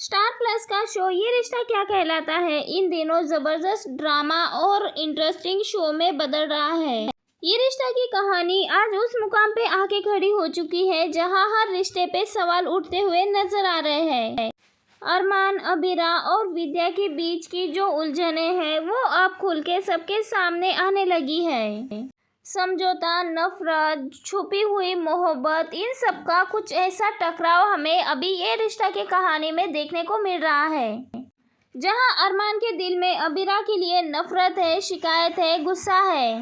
Star plus का show ये रिश्ता क्या कहलाता है इन दिनों जबरदस्त ड्रामा और इंटरेस्टिंग शो में बदल रहा है। ये रिश्ता की कहानी आज उस मुकाम पे आके खड़ी हो चुकी है जहां हर रिश्ते पे सवाल उठते हुए नजर आ रहे हैं। अरमान, अबीरा और विद्या के बीच की जो उलझने हैं वो अब खुल के सबके सामने आने लगी है। समझौता, नफरत, छुपी हुई मोहब्बत, इन सब का कुछ ऐसा टकराव हमें अभी ये रिश्ता की कहानी में देखने को मिल रहा है। जहां अरमान के दिल में अबीरा के लिए नफरत है, शिकायत है, गुस्सा है,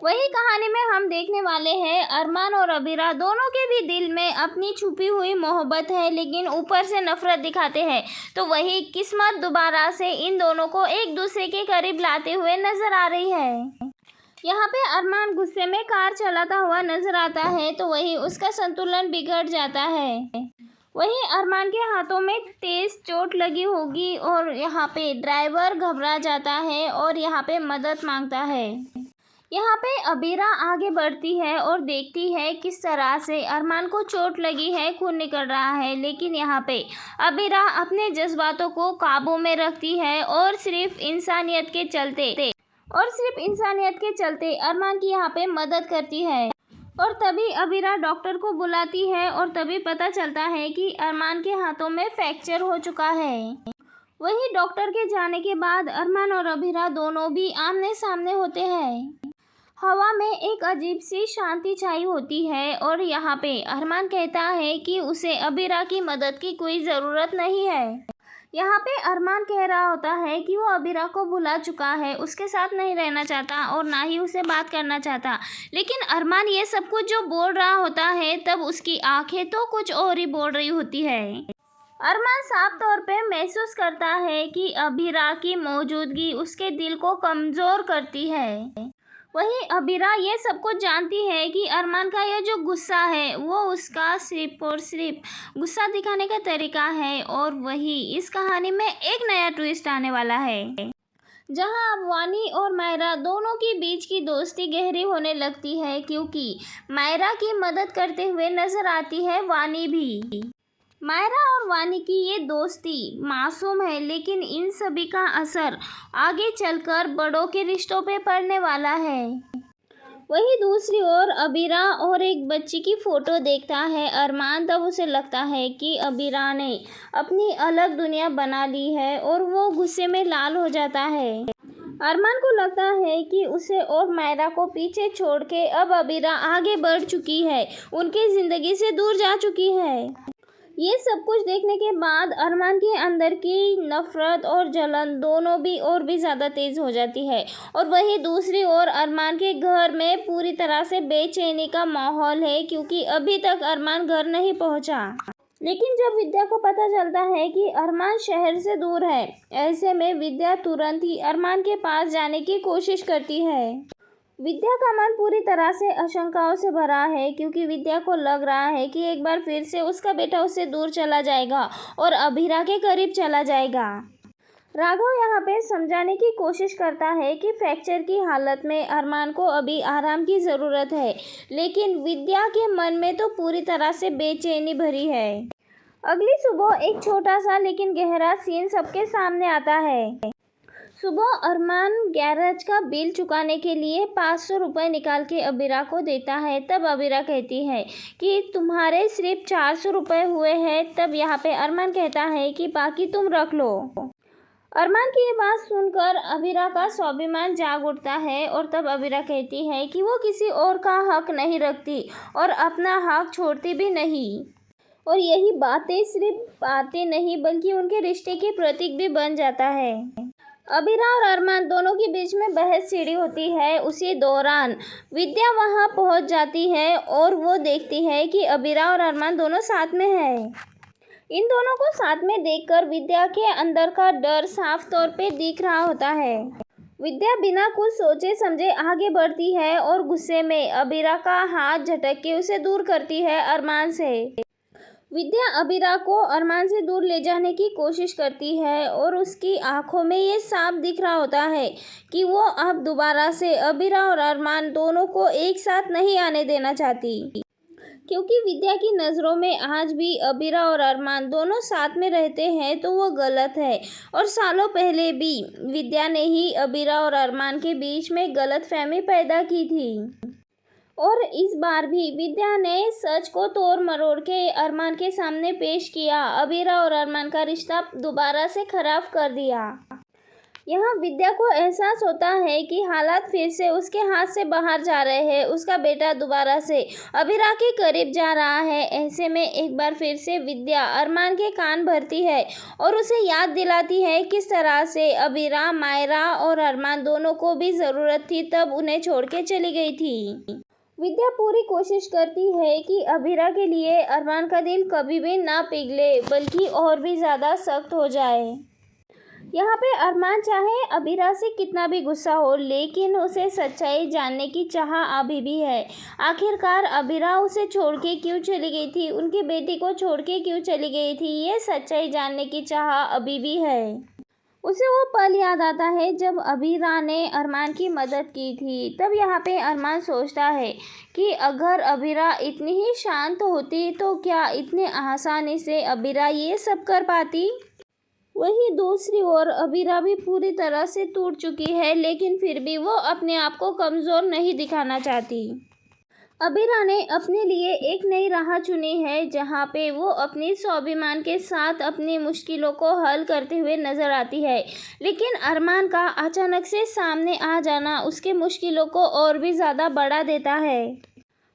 वही कहानी में हम देखने वाले हैं अरमान और अबीरा दोनों के भी दिल में अपनी छुपी हुई मोहब्बत है, लेकिन ऊपर से नफरत दिखाते हैं। तो वही किस्मत दोबारा से इन दोनों को एक दूसरे के करीब लाते हुए नजर आ रही है। यहाँ पे अरमान गुस्से में कार चलाता हुआ नजर आता है तो वही उसका संतुलन बिगड़ जाता है। वहीं अरमान के हाथों में तेज चोट लगी होगी और यहाँ पे ड्राइवर घबरा जाता है और यहाँ पे मदद मांगता है। यहाँ पे अबीरा आगे बढ़ती है और देखती है किस तरह से अरमान को चोट लगी है, खून निकल रहा है, लेकिन यहाँ पे अबीरा अपने जज्बातों को काबू में रखती है और सिर्फ इंसानियत के चलते अरमान की यहाँ पे मदद करती है। और तभी अबीरा डॉक्टर को बुलाती है और तभी पता चलता है कि अरमान के हाथों में फ्रैक्चर हो चुका है। वही डॉक्टर के जाने के बाद अरमान और अबीरा दोनों भी आमने सामने होते हैं। हवा में एक अजीब सी शांति छाई होती है और यहाँ पे अरमान कहता है कि उसे अबीरा की मदद की कोई ज़रूरत नहीं है। यहाँ पे अरमान कह रहा होता है कि वो अबीरा को भुला चुका है, उसके साथ नहीं रहना चाहता और ना ही उसे बात करना चाहता। लेकिन अरमान ये सब कुछ जो बोल रहा होता है तब उसकी आंखें तो कुछ और ही बोल रही होती है। अरमान साफ तौर पे महसूस करता है कि अबीरा की मौजूदगी उसके दिल को कमज़ोर करती है। वहीं अबीरा ये सब कुछ जानती है कि अरमान का यह जो गुस्सा है वो उसका सिर्फ और सिर्फ गुस्सा दिखाने का तरीका है और वही इस कहानी में एक नया ट्विस्ट आने वाला है। जहां अब वानी और मायरा दोनों के बीच की दोस्ती गहरी होने लगती है क्योंकि मायरा की मदद करते हुए नजर आती है वानी भी। मायरा और वानी की ये दोस्ती मासूम है, लेकिन इन सभी का असर आगे चलकर बड़ों के रिश्तों पे पड़ने वाला है। वहीं दूसरी ओर अबीरा और एक बच्ची की फ़ोटो देखता है अरमान, तब उसे लगता है कि अबीरा ने अपनी अलग दुनिया बना ली है और वो गुस्से में लाल हो जाता है। अरमान को लगता है कि उसे और मायरा को पीछे छोड़ के अब अबीरा आगे बढ़ चुकी है, उनकी ज़िंदगी से दूर जा चुकी है। ये सब कुछ देखने के बाद अरमान के अंदर की नफरत और जलन दोनों भी और भी ज़्यादा तेज़ हो जाती है। और वहीं दूसरी ओर अरमान के घर में पूरी तरह से बेचैनी का माहौल है क्योंकि अभी तक अरमान घर नहीं पहुंचा। लेकिन जब विद्या को पता चलता है कि अरमान शहर से दूर है, ऐसे में विद्या तुरंत ही अरमान के पास जाने की कोशिश करती है। विद्या का मन पूरी तरह से आशंकाओं से भरा है क्योंकि विद्या को लग रहा है कि एक बार फिर से उसका बेटा उससे दूर चला जाएगा और अबीरा के करीब चला जाएगा। राघव यहाँ पे समझाने की कोशिश करता है कि फ्रैक्चर की हालत में अरमान को अभी आराम की ज़रूरत है, लेकिन विद्या के मन में तो पूरी तरह से बेचैनी भरी है। अगली सुबह एक छोटा सा लेकिन गहरा सीन सबके सामने आता है। सुबह अरमान गैरेज का बिल चुकाने के लिए 500 रुपये निकाल के अबीरा को देता है। तब अबीरा कहती है कि तुम्हारे सिर्फ 400 रुपये हुए हैं। तब यहाँ पे अरमान कहता है कि बाकी तुम रख लो। अरमान की ये बात सुनकर अबीरा का स्वाभिमान जाग उठता है और तब अबीरा कहती है कि वो किसी और का हक नहीं रखती और अपना हक छोड़ती भी नहीं। और यही बातें सिर्फ बातें नहीं बल्कि उनके रिश्ते की प्रतीक भी बन जाता है। अबीरा और अरमान दोनों के बीच में बहस छिड़ी होती है। उसी दौरान विद्या वहां पहुंच जाती है और वो देखती है कि अबीरा और अरमान दोनों साथ में हैं। इन दोनों को साथ में देखकर विद्या के अंदर का डर साफ तौर पे दिख रहा होता है। विद्या बिना कुछ सोचे समझे आगे बढ़ती है और गुस्से में अबीरा का हाथ झटक के उसे दूर करती है अरमान से। विद्या अबीरा को अरमान से दूर ले जाने की कोशिश करती है और उसकी आंखों में ये साफ दिख रहा होता है कि वो अब दोबारा से अबीरा और अरमान दोनों को एक साथ नहीं आने देना चाहती। क्योंकि विद्या की नज़रों में आज भी अबीरा और अरमान दोनों साथ में रहते हैं तो वो गलत है। और सालों पहले भी विद्या ने ही अबीरा और अरमान के बीच में गलतफहमी पैदा की थी। और इस बार भी विद्या ने सच को तोड़ मरोड़ के अरमान के सामने पेश किया, अबीरा और अरमान का रिश्ता दोबारा से खराब कर दिया। यहाँ विद्या को एहसास होता है कि हालात फिर से उसके हाथ से बाहर जा रहे हैं। उसका बेटा दोबारा से अबीरा के करीब जा रहा है। ऐसे में एक बार फिर से विद्या अरमान के कान भरती है और उसे याद दिलाती है किस तरह से अबीरा, मायरा और अरमान दोनों को भी ज़रूरत थी तब उन्हें छोड़ के चली गई थी। विद्या पूरी कोशिश करती है कि अबीरा के लिए अरमान का दिल कभी भी ना पिघले बल्कि और भी ज़्यादा सख्त हो जाए। यहाँ पे अरमान चाहे अबीरा से कितना भी गुस्सा हो लेकिन उसे सच्चाई जानने की चाह अभी भी है। आखिरकार अबीरा उसे छोड़ के क्यों चली गई थी, उनकी बेटी को छोड़ के क्यों चली गई थी, ये सच्चाई जानने की चाह अभी भी है। उसे वो पल याद आता है जब अबीरा ने अरमान की मदद की थी। तब यहाँ पे अरमान सोचता है कि अगर अबीरा इतनी ही शांत होती तो क्या इतने आसानी से अबीरा ये सब कर पाती। वहीं दूसरी ओर अबीरा भी पूरी तरह से टूट चुकी है लेकिन फिर भी वो अपने आप को कमज़ोर नहीं दिखाना चाहती। अबीरा ने अपने लिए एक नई राह चुनी है जहाँ पे वो अपनी स्वाभिमान के साथ अपनी मुश्किलों को हल करते हुए नज़र आती है। लेकिन अरमान का अचानक से सामने आ जाना उसके मुश्किलों को और भी ज़्यादा बढ़ा देता है।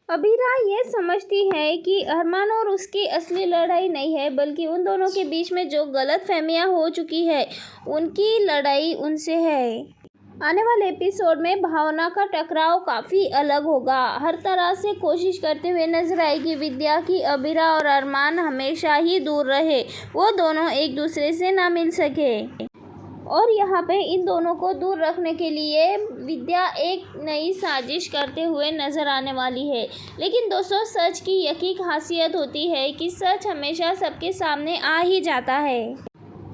अबीरा ये समझती है कि अरमान और उसकी असली लड़ाई नहीं है बल्कि उन दोनों के बीच में जो गलतफहमियां हो चुकी है उनकी लड़ाई उनसे है। आने वाले एपिसोड में भावना का टकराव काफ़ी अलग होगा। हर तरह से कोशिश करते हुए नजर आएगी विद्या की अबीरा और अरमान हमेशा ही दूर रहे, वो दोनों एक दूसरे से ना मिल सके। और यहाँ पे इन दोनों को दूर रखने के लिए विद्या एक नई साजिश करते हुए नज़र आने वाली है। लेकिन दोस्तों सच की यही खासियत होती है कि सच हमेशा सबके सामने आ ही जाता है।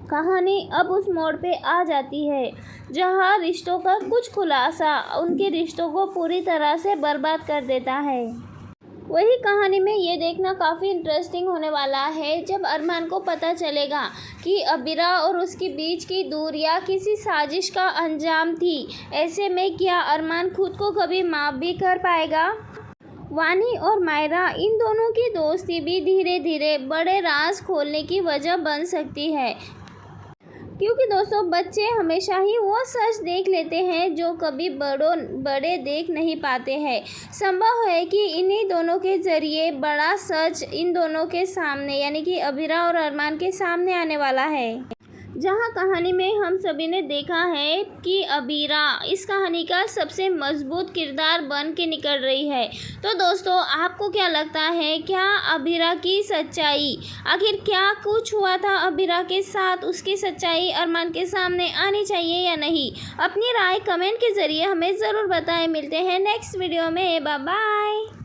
कहानी अब उस मोड़ पे आ जाती है जहाँ रिश्तों का कुछ खुलासा उनके रिश्तों को पूरी तरह से बर्बाद कर देता है। वही कहानी में ये देखना काफ़ी इंटरेस्टिंग होने वाला है जब अरमान को पता चलेगा कि अबीरा और उसके बीच की दूरियां किसी साजिश का अंजाम थी। ऐसे में क्या अरमान खुद को कभी माफ़ भी कर पाएगा। वानी और मायरा इन दोनों की दोस्ती भी धीरे धीरे बड़े राज खोलने की वजह बन सकती है क्योंकि दोस्तों बच्चे हमेशा ही वो सच देख लेते हैं जो कभी बड़े देख नहीं पाते हैं। संभव है कि इन्हीं दोनों के ज़रिए बड़ा सच इन दोनों के सामने यानी कि अबीरा और अरमान के सामने आने वाला है। जहां कहानी में हम सभी ने देखा है कि अबीरा इस कहानी का सबसे मजबूत किरदार बन के निकल रही है। तो दोस्तों आपको क्या लगता है, क्या अबीरा की सच्चाई आखिर क्या कुछ हुआ था अबीरा के साथ, उसकी सच्चाई अरमान के सामने आनी चाहिए या नहीं? अपनी राय कमेंट के ज़रिए हमें ज़रूर बताएं। मिलते हैं नेक्स्ट वीडियो में, बाय बाय।